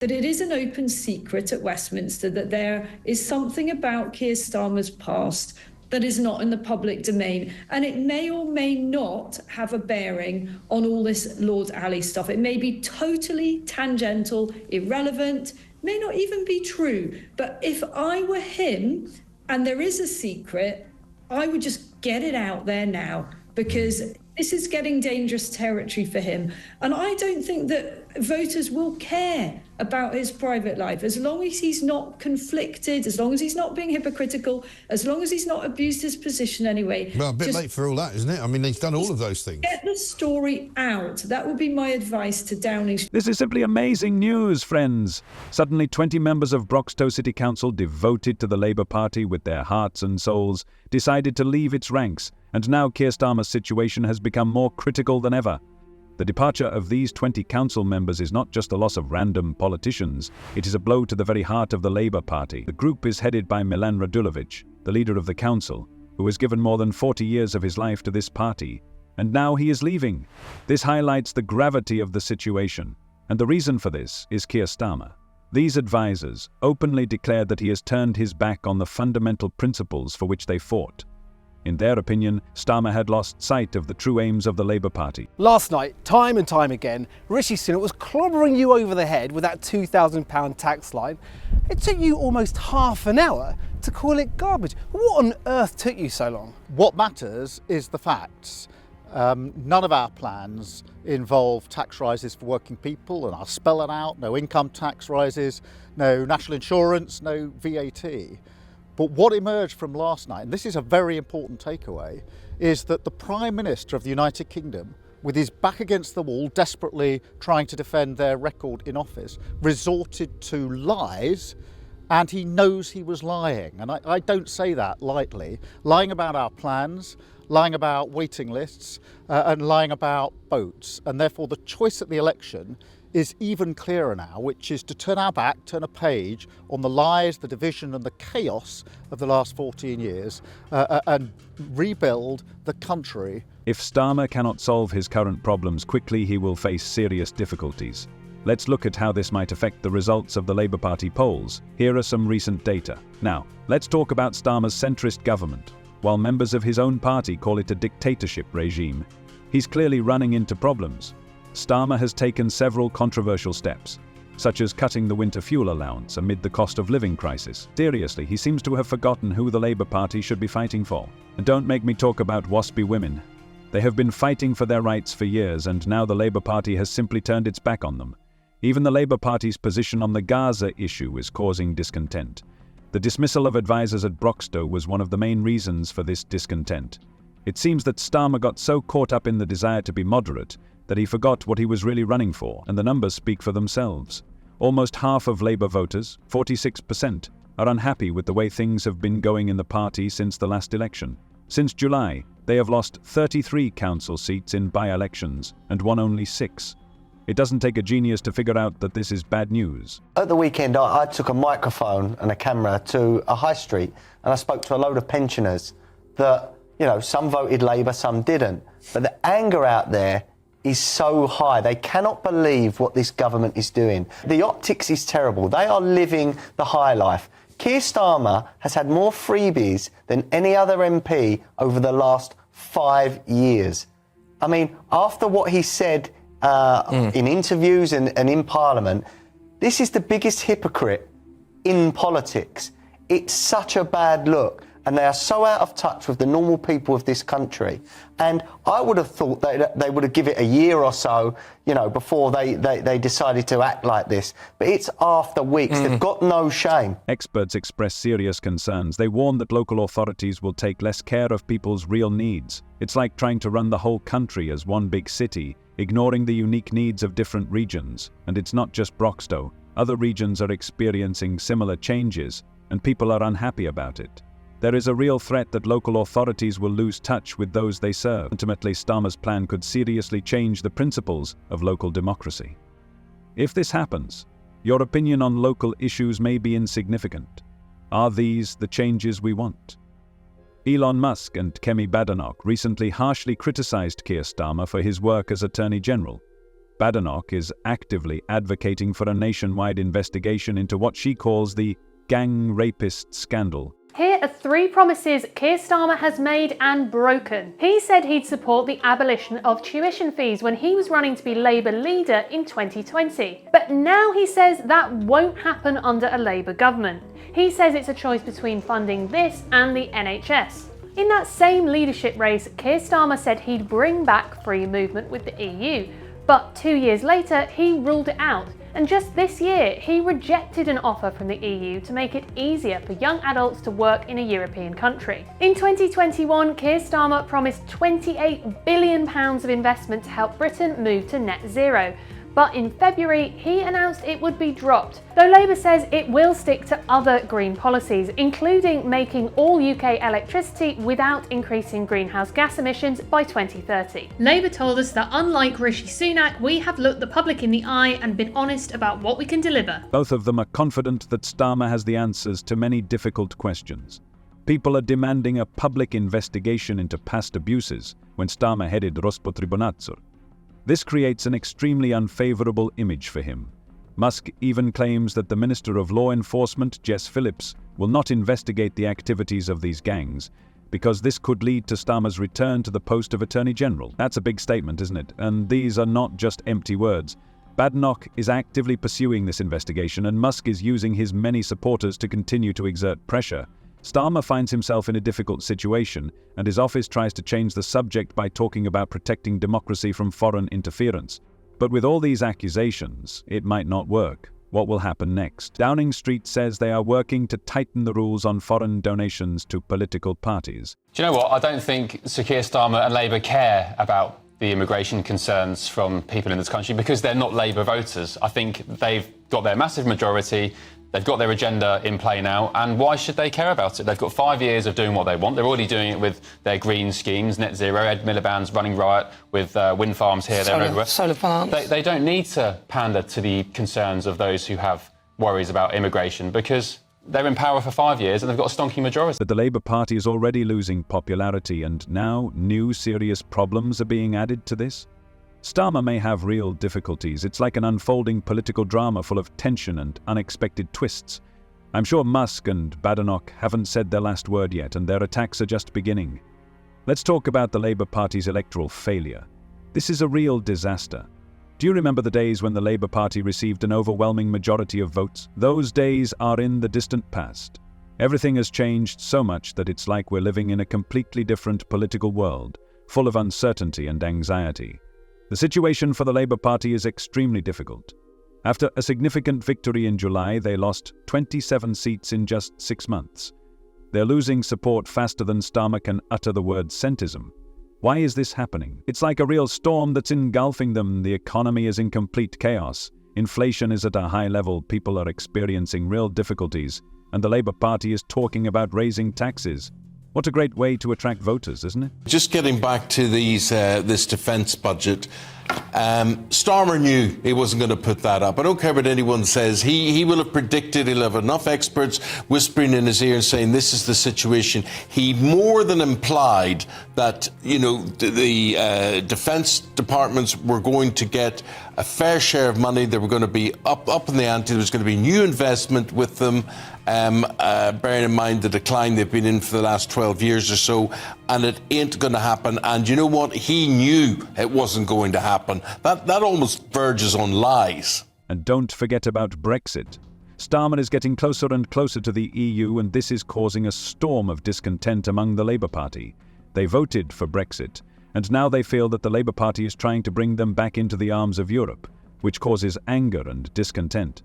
that it is an open secret at Westminster that there is something about Keir Starmer's past that is not in the public domain. And it may or may not have a bearing on all this Lord Alley stuff. It may be totally tangential, irrelevant, may not even be true. But if I were him and there is a secret, I would just get it out there now, because this is getting dangerous territory for him. And I don't think that voters will care about his private life, as long as he's not conflicted, as long as he's not being hypocritical, as long as he's not abused his position anyway. Well, a bit late for all that, isn't it? I mean, he's done all of those things. Get the story out. That would be my advice to Downing Street. This is simply amazing news, friends. Suddenly 20 members of Broxtowe City Council, devoted to the Labour Party with their hearts and souls, decided to leave its ranks, and now Keir Starmer's situation has become more critical than ever. The departure of these 20 council members is not just a loss of random politicians, it is a blow to the very heart of the Labour Party. The group is headed by Milan Radulovic, the leader of the council, who has given more than 40 years of his life to this party, and now he is leaving. This highlights the gravity of the situation, and the reason for this is Keir Starmer. These advisors openly declared that he has turned his back on the fundamental principles for which they fought. In their opinion, Starmer had lost sight of the true aims of the Labour Party. Last night, time and time again, Rishi Sunak was clobbering you over the head with that £2,000 tax line. It took you almost half an hour to call it garbage. What on earth took you so long? What matters is the facts. None of our plans involve tax rises for working people, and I'll spell it out. No income tax rises, no national insurance, no VAT. But what emerged from last night, and this is a very important takeaway, is that the Prime Minister of the United Kingdom, with his back against the wall, desperately trying to defend their record in office, resorted to lies, and he knows he was lying. And I don't say that lightly. Lying about our plans, lying about waiting lists, and lying about votes. And therefore the choice at the election is even clearer now, which is to turn our back, turn a page on the lies, the division and the chaos of the last 14 years and rebuild the country. If Starmer cannot solve his current problems quickly, he will face serious difficulties. Let's look at how this might affect the results of the Labour Party polls. Here are some recent data. Now, let's talk about Starmer's centrist government. While members of his own party call it a dictatorship regime, he's clearly running into problems. Starmer has taken several controversial steps, such as cutting the winter fuel allowance amid the cost of living crisis. Seriously, he seems to have forgotten who the Labour Party should be fighting for. And don't make me talk about waspy women. They have been fighting for their rights for years, and now the Labour Party has simply turned its back on them. Even the Labour Party's position on the Gaza issue is causing discontent. The dismissal of advisors at Broxtowe was one of the main reasons for this discontent. It seems that Starmer got so caught up in the desire to be moderate that he forgot what he was really running for, and the numbers speak for themselves. Almost half of Labour voters, 46%, are unhappy with the way things have been going in the party since the last election. Since July, they have lost 33 council seats in by-elections and won only 6. It doesn't take a genius to figure out that this is bad news. At the weekend, I took a microphone and a camera to a high street, and I spoke to a load of pensioners that, you know, some voted Labour, some didn't. But the anger out there is so high. They cannot believe what this government is doing. The optics is terrible. They are living the high life. Keir Starmer has had more freebies than any other MP over the last 5 years. I mean, after what he said in interviews and in Parliament, this is the biggest hypocrite in politics. It's such a bad look. And they are so out of touch with the normal people of this country. And I would have thought that they would have given it a year or so, you know, before they decided to act like this. But it's after weeks. They've got no shame. Experts express serious concerns. They warn that local authorities will take less care of people's real needs. It's like trying to run the whole country as one big city, ignoring the unique needs of different regions. And it's not just Broxtowe. Other regions are experiencing similar changes, and people are unhappy about it. There is a real threat that local authorities will lose touch with those they serve. Ultimately, Starmer's plan could seriously change the principles of local democracy. If this happens, your opinion on local issues may be insignificant. Are these the changes we want? Elon Musk and Kemi Badenoch recently harshly criticized Keir Starmer for his work as Attorney General. Badenoch is actively advocating for a nationwide investigation into what she calls the gang rapist scandal. Here are 3 promises Keir Starmer has made and broken. He said he'd support the abolition of tuition fees when he was running to be Labour leader in 2020. But now he says that won't happen under a Labour government. He says it's a choice between funding this and the NHS. In that same leadership race, Keir Starmer said he'd bring back free movement with the EU. But 2 years later, he ruled it out. And just this year, he rejected an offer from the EU to make it easier for young adults to work in a European country. In 2021, Keir Starmer promised £28 billion of investment to help Britain move to net zero. But in February, he announced it would be dropped, though Labour says it will stick to other green policies, including making all UK electricity without increasing greenhouse gas emissions by 2030. Labour told us that unlike Rishi Sunak, we have looked the public in the eye and been honest about what we can deliver. Both of them are confident that Starmer has the answers to many difficult questions. People are demanding a public investigation into past abuses when Starmer headed Rospotrebonadzor. This creates an extremely unfavourable image for him. Musk even claims that the Minister of Law Enforcement, Jess Phillips, will not investigate the activities of these gangs, because this could lead to Starmer's return to the post of Attorney General. That's a big statement, isn't it? And these are not just empty words. Badenoch is actively pursuing this investigation, and Musk is using his many supporters to continue to exert pressure. Starmer finds himself in a difficult situation, and his office tries to change the subject by talking about protecting democracy from foreign interference. But with all these accusations, it might not work. What will happen next? Downing Street says they are working to tighten the rules on foreign donations to political parties. Do you know what? I don't think Sir Keir Starmer and Labour care about the immigration concerns from people in this country because they're not Labour voters. I think they've got their massive majority. They've got their agenda in play now, and why should they care about it? They've got 5 years of doing what they want. They're already doing it with their green schemes, net zero. Ed Miliband's running riot with wind farms here, there, and everywhere. Solar plants. They don't need to pander to the concerns of those who have worries about immigration because they're in power for 5 years and they've got a stonky majority. But the Labour Party is already losing popularity, and now new serious problems are being added to this. Starmer may have real difficulties. It's like an unfolding political drama full of tension and unexpected twists. I'm sure Musk and Badenoch haven't said their last word yet, and their attacks are just beginning. Let's talk about the Labour Party's electoral failure. This is a real disaster. Do you remember the days when the Labour Party received an overwhelming majority of votes? Those days are in the distant past. Everything has changed so much that it's like we're living in a completely different political world, full of uncertainty and anxiety. The situation for the Labour Party is extremely difficult. After a significant victory in July, they lost 27 seats in just 6 months. They're losing support faster than Starmer can utter the word centrism. Why is this happening? It's like a real storm that's engulfing them. The economy is in complete chaos. Inflation is at a high level. People are experiencing real difficulties. And the Labour Party is talking about raising taxes. What a great way to attract voters, isn't it? Just getting back to this defence budget, Starmer knew he wasn't going to put that up. I don't care what anyone says. He will have predicted, he'll have enough experts whispering in his ear and saying this is the situation. He more than implied that, the defence departments were going to get a fair share of money. They were going to be up in the ante. There was going to be new investment with them. Bearing in mind the decline they've been in for the last 12 years or so, and it ain't going to happen. And you know what? He knew it wasn't going to happen. That almost verges on lies. And don't forget about Brexit. Starmer is getting closer and closer to the EU, and this is causing a storm of discontent among the Labour Party. They voted for Brexit, and now they feel that the Labour Party is trying to bring them back into the arms of Europe, which causes anger and discontent.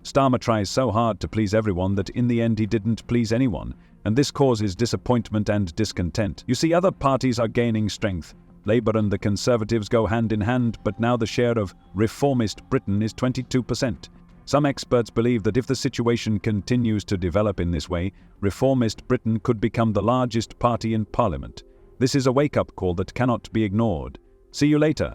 Starmer tries so hard to please everyone that in the end he didn't please anyone, and this causes disappointment and discontent. You see, other parties are gaining strength. Labour and the Conservatives go hand in hand, but now the share of reformist Britain is 22%. Some experts believe that if the situation continues to develop in this way, reformist Britain could become the largest party in Parliament. This is a wake-up call that cannot be ignored. See you later.